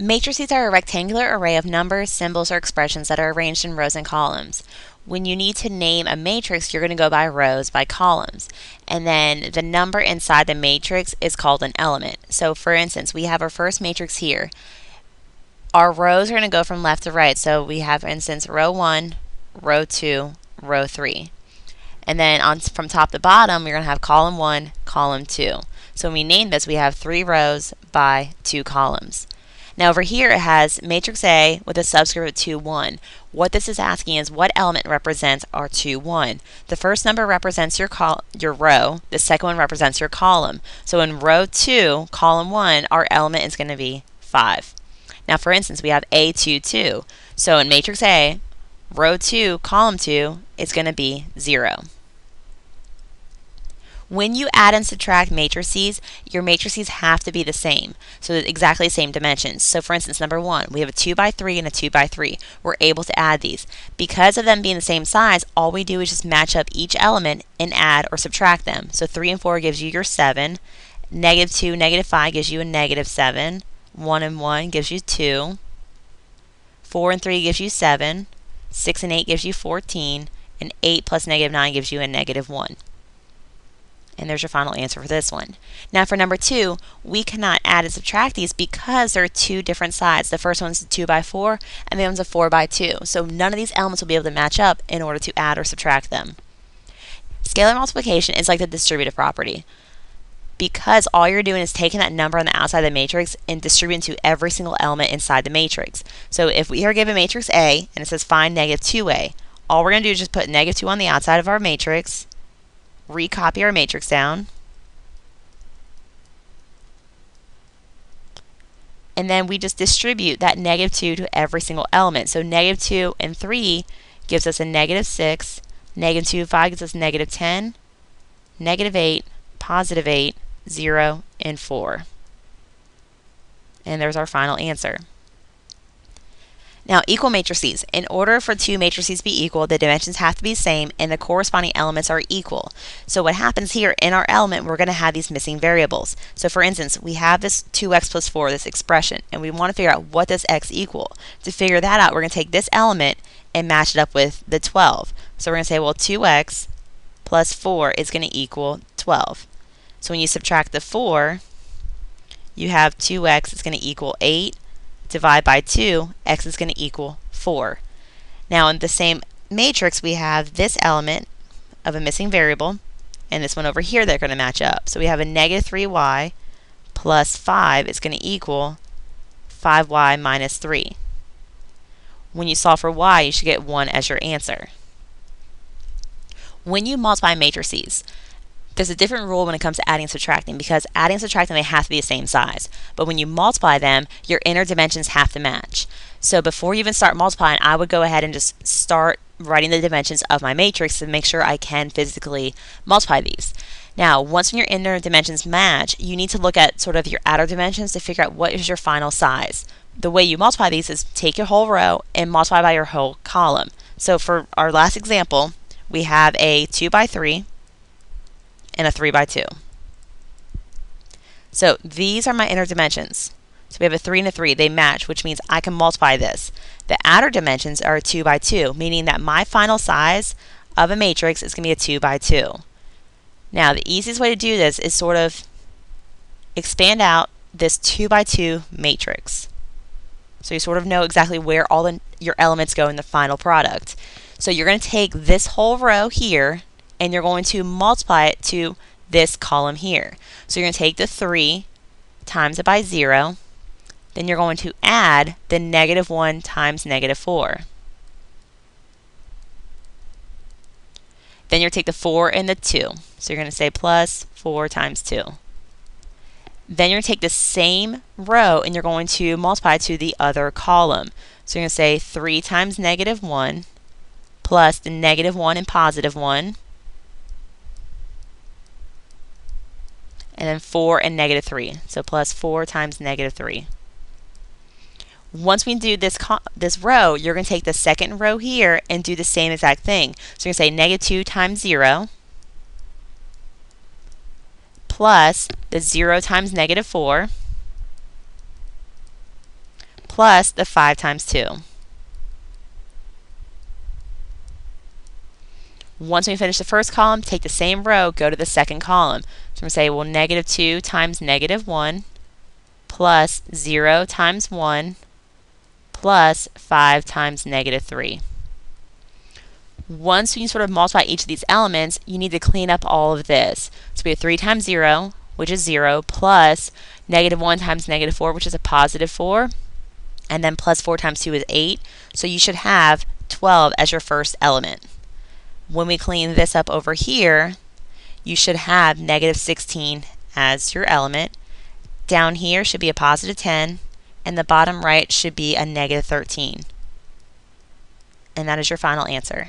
Matrices are a rectangular array of numbers, symbols, or expressions that are arranged in rows and columns. When you need to name a matrix, you're going to go by rows, by columns. And then the number inside the matrix is called an element. So for instance, we have our first matrix here. Our rows are going to go from left to right. So we have, for instance, row 1, row 2, row 3. And then from top to bottom, we're going to have column 1, column 2. So when we name this, we have 3 rows by 2 columns. Now over here it has matrix A with a subscript of 2, 1. What this is asking is what element represents our 2, 1. The first number represents your row, the second one represents your column. So in row 2, column 1, our element is going to be 5. Now for instance, we have A2, 2. So in matrix A, row 2, column 2 is going to be 0. When you add and subtract matrices, your matrices have to be the same, so exactly the same dimensions. So for instance, number 1, we have a 2 by 3 and a 2 by 3. We're able to add these. Because of them being the same size, all we do is just match up each element and add or subtract them. So 3 and 4 gives you your 7, negative 2, negative 5 gives you a negative 7, 1 and 1 gives you 2, 4 and 3 gives you 7, 6 and 8 gives you 14, and 8 plus negative 9 gives you a negative 1. And there's your final answer for this one. Now for number 2, we cannot add and subtract these because there are 2 different sides. The first one's a 2 by 4 and the other one's a 4 by 2. So none of these elements will be able to match up in order to add or subtract them. Scalar multiplication is like the distributive property. Because all you're doing is taking that number on the outside of the matrix and distributing to every single element inside the matrix. So if we are given matrix A and it says find negative 2A, all we're going to do is just put negative 2 on the outside of our matrix, recopy our matrix down, and then we just distribute that negative 2 to every single element. So negative 2 and 3 gives us a negative 6, negative 2 and 5 gives us negative 10, negative 8, positive 8, 0, and 4. And there's our final answer. Now, equal matrices. In order for 2 matrices to be equal, the dimensions have to be the same and the corresponding elements are equal. So what happens here, in our element, we're going to have these missing variables. So for instance, we have this 2x plus 4, this expression, and we want to figure out what does x equal. To figure that out, we're going to take this element and match it up with the 12. So we're going to say, well, 2x plus 4 is going to equal 12. So when you subtract the 4, you have 2x is going to equal 8. Divide by 2, x is going to equal 4. Now in the same matrix, we have this element of a missing variable and this one over here that are going to match up. So we have a negative 3y plus 5 is going to equal 5y minus 3. When you solve for y, you should get 1 as your answer. When you multiply matrices, there's a different rule when it comes to adding and subtracting, because adding and subtracting, they have to be the same size. But when you multiply them, your inner dimensions have to match. So before you even start multiplying, I would go ahead and just start writing the dimensions of my matrix to make sure I can physically multiply these. Now, once your inner dimensions match, you need to look at sort of your outer dimensions to figure out what is your final size. The way you multiply these is take your whole row and multiply by your whole column. So for our last example, we have a 2 by 3 and a 3 by 2. So these are my inner dimensions. So we have a 3 and a 3. They match, which means I can multiply this. The outer dimensions are a 2 by 2, meaning that my final size of a matrix is going to be a 2 by 2. Now the easiest way to do this is sort of expand out this 2 by 2 matrix. So you sort of know exactly where all your elements go in the final product. So you're going to take this whole row here and you're going to multiply it to this column here. So you're going to take the 3 times it by 0, then you're going to add the negative 1 times negative 4. Then you're going to take the 4 and the 2. So you're going to say plus 4 times 2. Then you're going to take the same row and you're going to multiply it to the other column. So you're going to say 3 times negative 1 plus the negative 1 and positive 1. And then 4 and negative 3. So plus 4 times negative 3. Once we do this row, you're going to take the second row here and do the same exact thing. So you're going to say negative 2 times 0 plus the 0 times negative 4 plus the 5 times 2. Once we finish the first column, take the same row, go to the second column. So I'm going to say, well, negative 2 times negative 1 plus 0 times 1 plus 5 times negative 3. Once you sort of multiply each of these elements, you need to clean up all of this. So we have 3 times 0, which is 0, plus negative 1 times negative 4, which is a positive 4, and then plus 4 times 2 is 8. So you should have 12 as your first element. When we clean this up over here, you should have negative 16 as your element. Down here should be a positive 10, and the bottom right should be a negative 13. And that is your final answer.